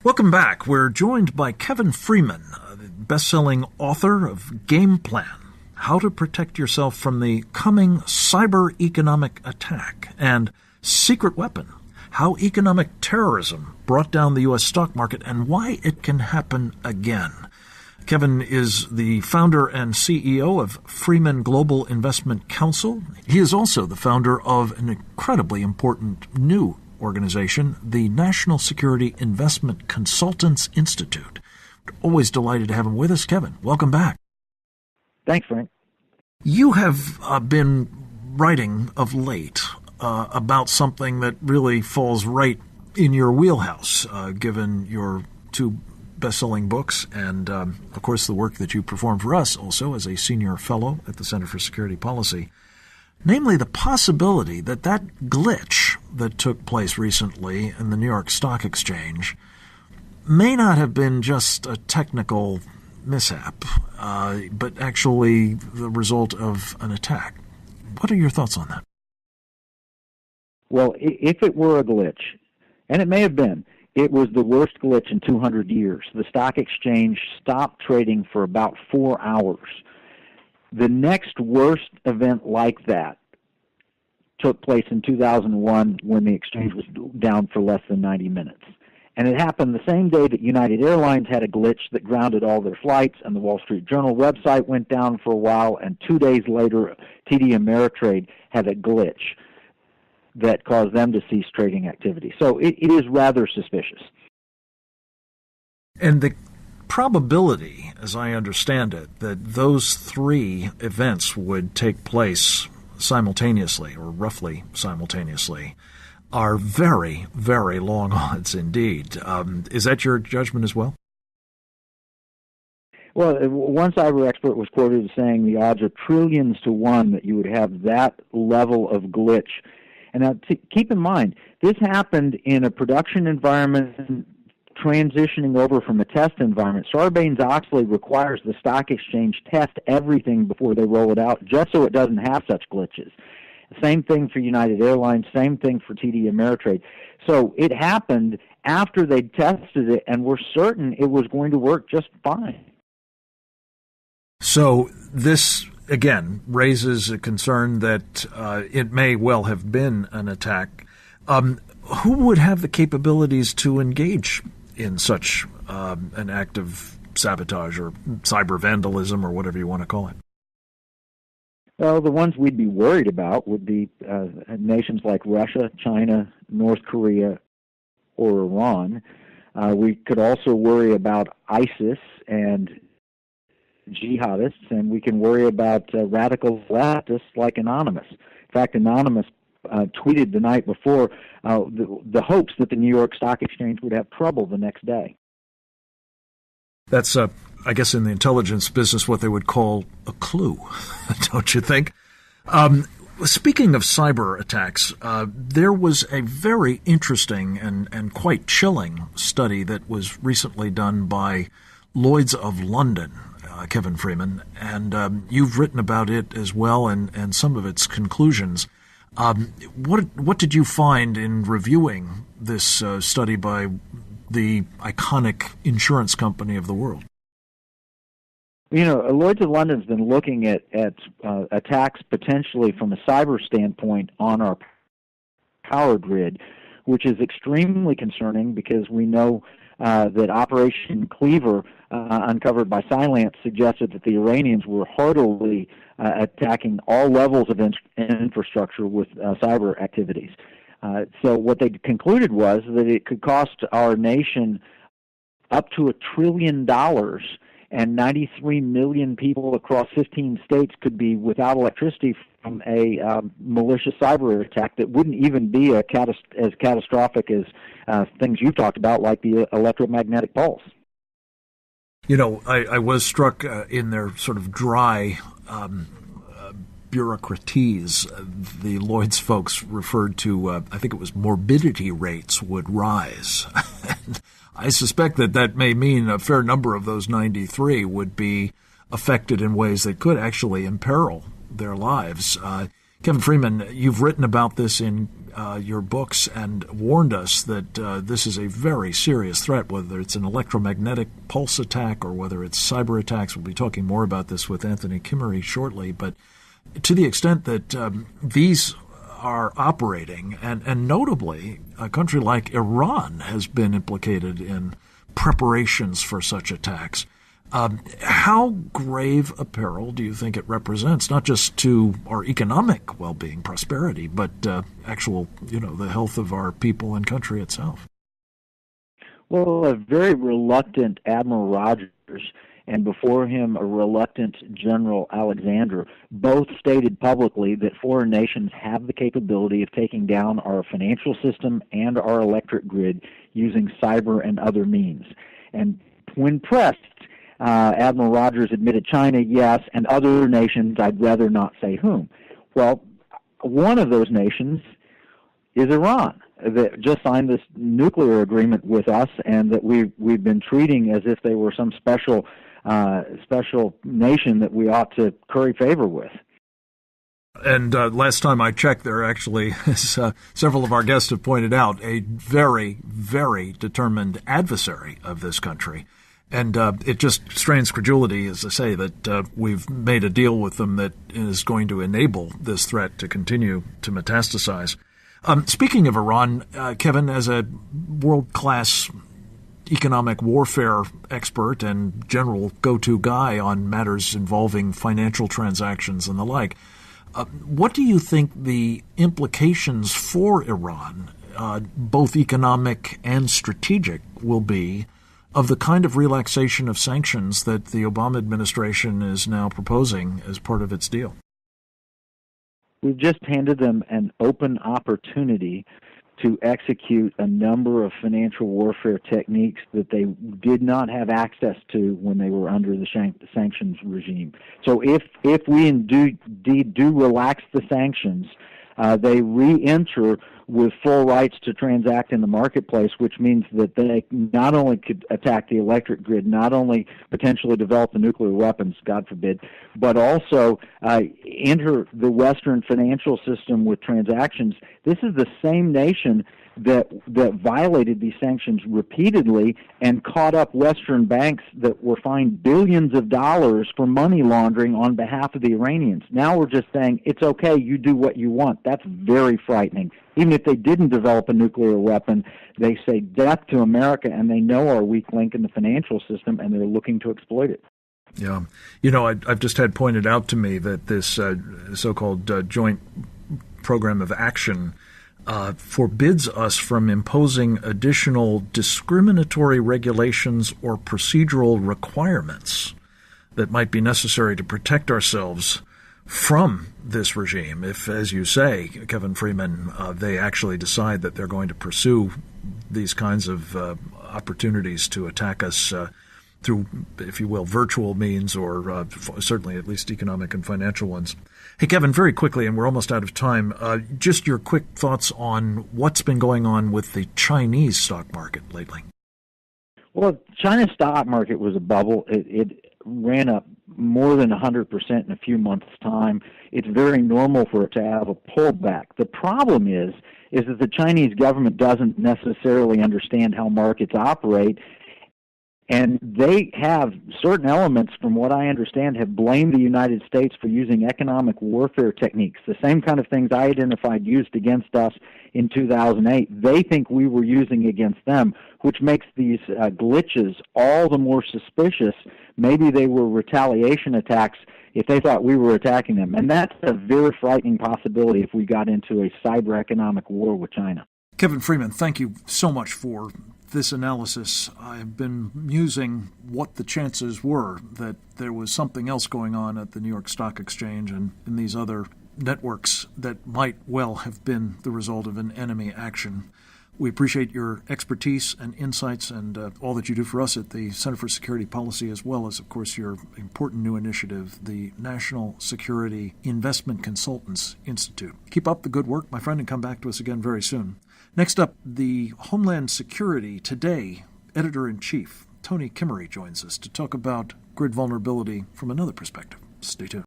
Welcome back. We're joined by Kevin Freeman, best-selling author of Game Plan, How to Protect Yourself from the Coming Cyber Economic Attack, and Secret Weapon, How Economic Terrorism Brought Down the U.S. Stock Market and Why It Can Happen Again. Kevin is the founder and CEO of Freeman Global Investment Counsel. He is also the founder of an incredibly important new organization, the National Security Investment Consultants Institute. Always delighted to have him with us. Kevin, welcome back. Thanks, Frank. You have been writing of late about something that really falls right in your wheelhouse, given your two best-selling books and, of course, the work that you perform for us also as a senior fellow at the Center for Security Policy. Namely, the possibility that that glitch that took place recently in the New York Stock Exchange may not have been just a technical mishap, but actually the result of an attack. What are your thoughts on that? Well, if it were a glitch, and it may have been, it was the worst glitch in 200 years. The stock exchange stopped trading for about 4 hours. The next worst event like that took place in 2001 when the exchange was down for less than 90 minutes. And it happened the same day that United Airlines had a glitch that grounded all their flights, and the Wall Street Journal website went down for a while, and 2 days later, TD Ameritrade had a glitch that caused them to cease trading activity. So it is rather suspicious. And the probability, as I understand it, that those three events would take place simultaneously, or roughly simultaneously, are very, very long odds indeed. Is that your judgment as well? Well, one cyber expert was quoted as saying the odds are trillions to one that you would have that level of glitch. And now, keep in mind, this happened in a production environment transitioning over from a test environment. Sarbanes-Oxley requires the stock exchange test everything before they roll it out, just so it doesn't have such glitches. Same thing for United Airlines, same thing for TD Ameritrade. So it happened after they tested it and were certain it was going to work just fine. So this, again, raises a concern that it may well have been an attack. Who would have the capabilities to engage in such an act of sabotage or cyber vandalism or whatever you want to call it? Well, the ones we'd be worried about would be nations like Russia, China, North Korea, or Iran. We could also worry about ISIS and jihadists, and we can worry about radical leftists like Anonymous. In fact, Anonymous tweeted the night before the hopes that the New York Stock Exchange would have trouble the next day. That's, I guess, in the intelligence business, what they would call a clue, don't you think? Speaking of cyber attacks, there was a very interesting and quite chilling study that was recently done by Lloyd's of London, Kevin Freeman, and you've written about it as well and some of its conclusions. What did you find in reviewing this study by the iconic insurance company of the world? You know, Lloyd's of London's been looking at attacks potentially from a cyber standpoint on our power grid, which is extremely concerning because we know that Operation Cleaver, uncovered by Cylance, suggested that the Iranians were heartily attacking all levels of infrastructure with cyber activities. So what they concluded was that it could cost our nation up to $1 trillion, and 93 million people across 15 states could be without electricity from a malicious cyber attack that wouldn't even be as catastrophic as things you've talked about, like the electromagnetic pulse. You know, I was struck in their sort of dry bureaucraties. The Lloyd's folks referred to, I think it was morbidity rates would rise. I suspect that may mean a fair number of those 93 would be affected in ways that could actually imperil their lives. Kevin Freeman, you've written about this in your books and warned us that this is a very serious threat, whether it's an electromagnetic pulse attack or whether it's cyber attacks. We'll be talking more about this with Anthony Kimmery shortly. But to the extent that these are operating, and notably a country like Iran has been implicated in preparations for such attacks, how grave a peril do you think it represents, not just to our economic well-being, prosperity, but actual, the health of our people and country itself? Well, a very reluctant Admiral Rogers and before him a reluctant General Alexander both stated publicly that foreign nations have the capability of taking down our financial system and our electric grid using cyber and other means. And when pressed, Admiral Rogers admitted China, yes, and other nations, I'd rather not say whom. Well, one of those nations is Iran, that just signed this nuclear agreement with us, and that we've been treating as if they were some special nation that we ought to curry favor with. And last time I checked, there actually, as several of our guests have pointed out, a very, very determined adversary of this country. And it just strains credulity, as I say, that we've made a deal with them that is going to enable this threat to continue to metastasize. Speaking of Iran, Kevin, as a world-class economic warfare expert and general go-to guy on matters involving financial transactions and the like, what do you think the implications for Iran, both economic and strategic, will be of the kind of relaxation of sanctions that the Obama administration is now proposing as part of its deal? We've just handed them an open opportunity to execute a number of financial warfare techniques that they did not have access to when they were under the sanctions regime. So if we indeed do relax the sanctions, they re-enter with full rights to transact in the marketplace, which means that they not only could attack the electric grid, not only potentially develop the nuclear weapons, God forbid, but also enter the Western financial system with transactions. This is the same nation that violated these sanctions repeatedly and caught up Western banks that were fined billions of dollars for money laundering on behalf of the Iranians. Now we're just saying, it's okay, you do what you want. That's very frightening. Even if they didn't develop a nuclear weapon, they say death to America, and they know our weak link in the financial system, and they're looking to exploit it. Yeah. I've just had pointed out to me that this so-called joint program of action forbids us from imposing additional discriminatory regulations or procedural requirements that might be necessary to protect ourselves from this regime. If, as you say, Kevin Freeman, they actually decide that they're going to pursue these kinds of opportunities to attack us through, if you will, virtual means or certainly at least economic and financial ones. Hey, Kevin, very quickly, and we're almost out of time, just your quick thoughts on what's been going on with the Chinese stock market lately. Well, China's stock market was a bubble. It ran up more than 100% in a few months' time. It's very normal for it to have a pullback. The problem is that the Chinese government doesn't necessarily understand how markets operate, and they have certain elements, from what I understand, have blamed the United States for using economic warfare techniques, the same kind of things I identified used against us in 2008. They think we were using against them, which makes these glitches all the more suspicious. Maybe they were retaliation attacks if they thought we were attacking them. And that's a very frightening possibility if we got into a cyber economic war with China. Kevin Freeman, thank you so much for this analysis. I've been musing what the chances were that there was something else going on at the New York Stock Exchange and in these other networks that might well have been the result of an enemy action. We appreciate your expertise and insights and all that you do for us at the Center for Security Policy, as well as, of course, your important new initiative, the National Security Investment Consultants Institute. Keep up the good work, my friend, and come back to us again very soon. Next up, the Homeland Security Today editor-in-chief, Tony Kimmery, joins us to talk about grid vulnerability from another perspective. Stay tuned.